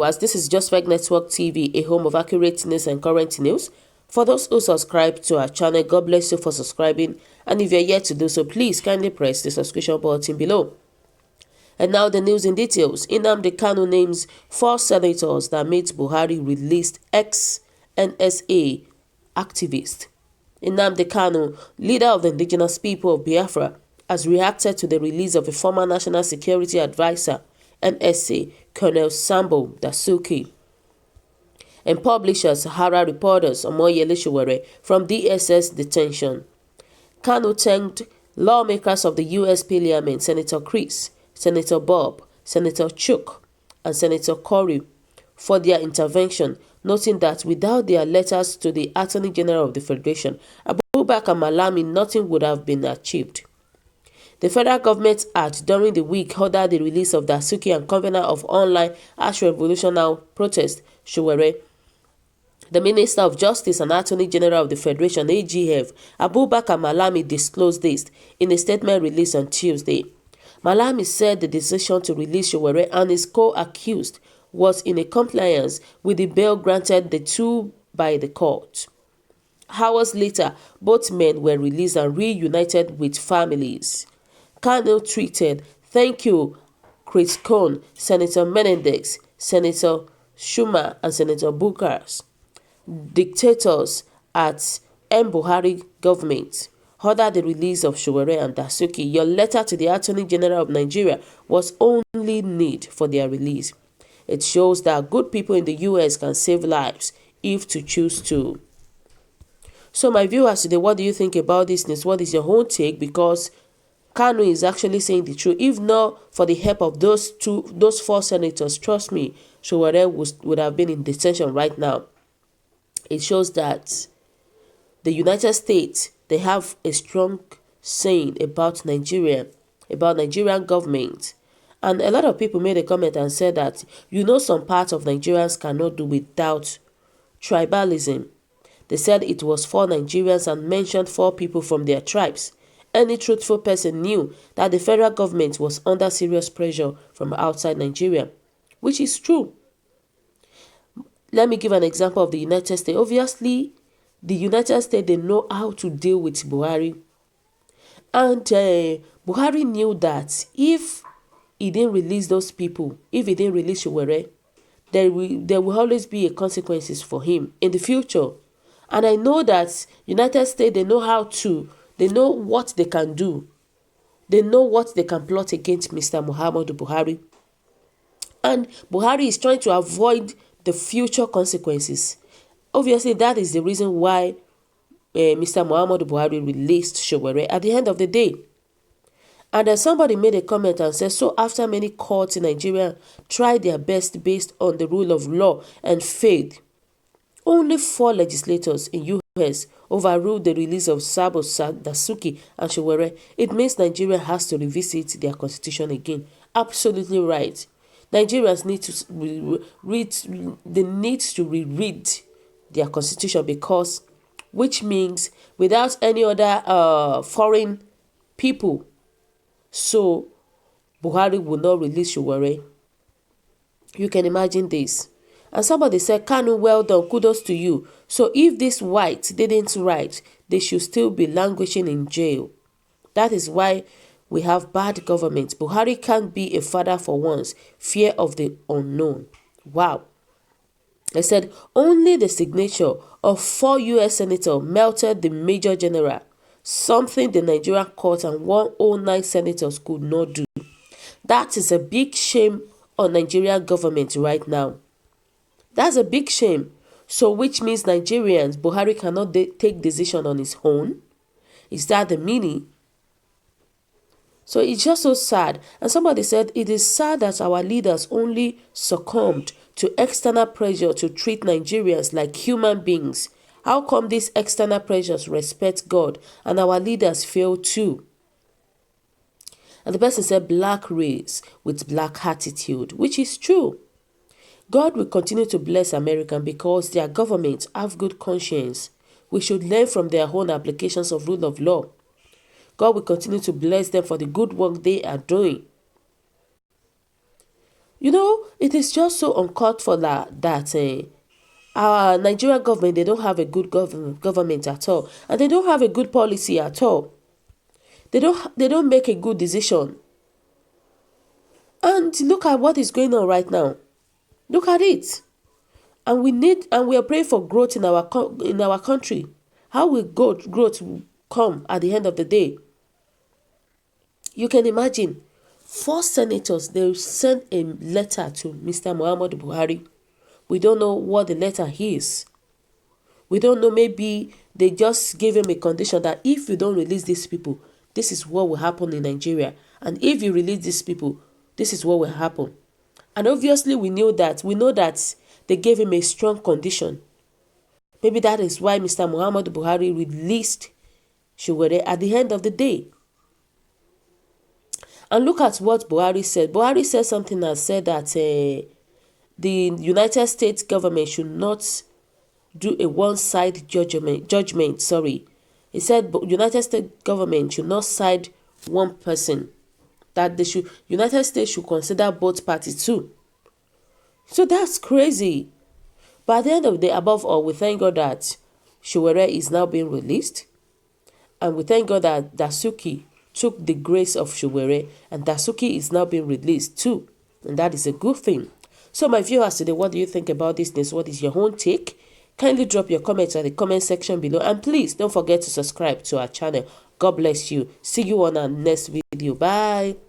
followers. This is Just Fake Network TV, a home of accurate news and current news. For those who subscribe to our channel, God bless you for subscribing. And if you're yet to do so, please kindly press the subscription button below. And now the news in details. NNAMDI KANU names 4 senators that made Buhari released ex-NSA activist. NNAMDI KANU, leader of the indigenous people of Biafra, has reacted to the release of a former National Security Advisor, NSA, Colonel Sambo Dasuki, and publisher Sahara reporters Omoyele Sowore from DSS detention. KANU thanked lawmakers of the U.S. Parliament, Senator Chris, Senator Bob, Senator Chuck, and Senator Corey for their intervention, noting that without their letters to the Attorney General of the Federation, Abubakar Malami, nothing would have been achieved. The federal government had, during the week, ordered the release of Dasuki and convener of online Ash Revolutionary Protest, Sowore. The Minister of Justice and Attorney General of the Federation, AGF, Abubakar Malami, disclosed this in a statement released on Tuesday. Malami said the decision to release Sowore and his co-accused was in compliance with the bail granted the two by the court. Hours later, both men were released and reunited with families. KANU tweeted, "Thank you, Chris Cohn, Senator Menendez, Senator Schumer, and Senator Bukars, dictators at BUHARI government. Ordered the release of Sowore and Dasuki. Your letter to the Attorney General of Nigeria was only need for their release. It shows that good people in the US can save lives if to choose to." So my viewers today, what do you think about this news? What is your own take? Because KANU is actually saying the truth. If not for the help of those 4 senators, trust me, Sowore would have been in detention right now. It shows that the United States, they have a strong saying about Nigeria, about Nigerian government. And a lot of people made a comment and said that, some parts of Nigerians cannot do without tribalism. They said it was 4 Nigerians and mentioned 4 people from their tribes. Any truthful person knew that the federal government was under serious pressure from outside Nigeria, which is true. Let me give an example of the United States. Obviously, the United States, they know how to deal with Buhari. And Buhari knew that if he didn't release those people, if he didn't release Sowore, there will always be a consequences for him in the future. And I know that United States, they know what they can do. They know what they can plot against Mr. Muhammadu Buhari. And Buhari is trying to avoid the future consequences. Obviously, that is the reason why Mr. Muhammadu Buhari released Sowore at the end of the day. And then somebody made a comment and said, so after many courts in Nigeria tried their best based on the rule of law and failed, only 4 legislators in US overruled the release of Sabo Dasuki and Sowore. It means Nigeria has to revisit their constitution again. Absolutely right. Nigerians need to reread their constitution, because which means without any other foreign people, so Buhari will not release Sowore. You can imagine this. And somebody said, KANU, well done, kudos to you. So if this white didn't write, they should still be languishing in jail. That is why we have bad government. Buhari can't be a father for once. Fear of the unknown. Wow. I said, only the signature of 4 US senators melted the Major General, something the Nigerian court and 109 senators could not do. That is a big shame on Nigerian government right now. That's a big shame. So which means Nigerians, Buhari cannot take decision on his own? Is that the meaning? So it's just so sad. And somebody said, it is sad that our leaders only succumbed to external pressure to treat Nigerians like human beings. How come these external pressures respect God and our leaders fail too? And the person said, black race with black attitude, which is true. God will continue to bless America because their government have good conscience. We should learn from their own applications of rule of law. God will continue to bless them for the good work they are doing. You know, it is just so uncalled for that our Nigerian government, they don't have a good government at all, and they don't have a good policy at all. They don't make a good decision. And look at what is going on right now. Look at it. And we are praying for growth in our country. How will growth come at the end of the day? You can imagine, 4 senators, they sent a letter to Mr. Muhammadu Buhari. We don't know what the letter is. We don't know, maybe they just gave him a condition that if you don't release these people, this is what will happen in Nigeria. And if you release these people, this is what will happen. And obviously we know that they gave him a strong condition. Maybe that is why Mr. Muhammadu Buhari released Sowore at the end of the day. And look at what Buhari said. Buhari said something that said that the United States government should not do a one-side judgment. Sorry. He said United States government should not side one person. That United States should consider both parties too. So that's crazy. But at the end of the day, above all, we thank God that Sowore is now being released. And we thank God that Dasuki took the grace of Sowore, and Dasuki is now being released too. And that is a good thing. So my viewers today, what do you think about this news? What is your own take? Kindly drop your comments at the comment section below. And please don't forget to subscribe to our channel. God bless you. See you on our next video. Bye.